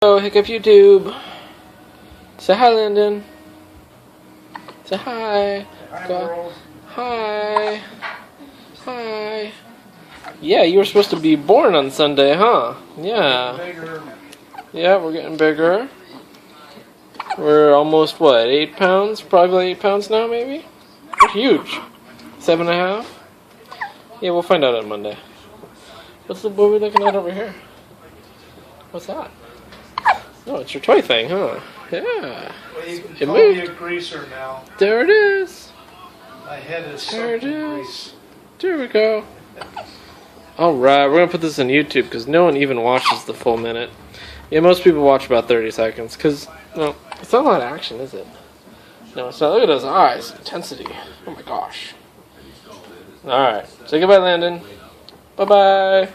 Oh, Hiccup YouTube. Say hi, Landon. Say hi. Hi, Go. world. Hi. Hi. Yeah, you were supposed to be born on Sunday, huh? Yeah. Bigger. Yeah, we're getting bigger. We're almost, what, 8 pounds? Probably 8 pounds now, maybe? We're huge. 7.5? Yeah, we'll find out on Monday. What are we looking at over here? What's that? Oh, it's your toy thing, huh? Yeah. Well, you can It call me moved. a greaser now. There it is. My head is There it soaked in is. grease. There we go. Alright, we're going to put this on YouTube because no one even watches the full minute. Yeah, most people watch about 30 seconds because, well, it's not a lot of action, is it? No, it's not. Look at those eyes. Intensity. Oh my gosh. Alright. Say goodbye, Landon. Bye-bye.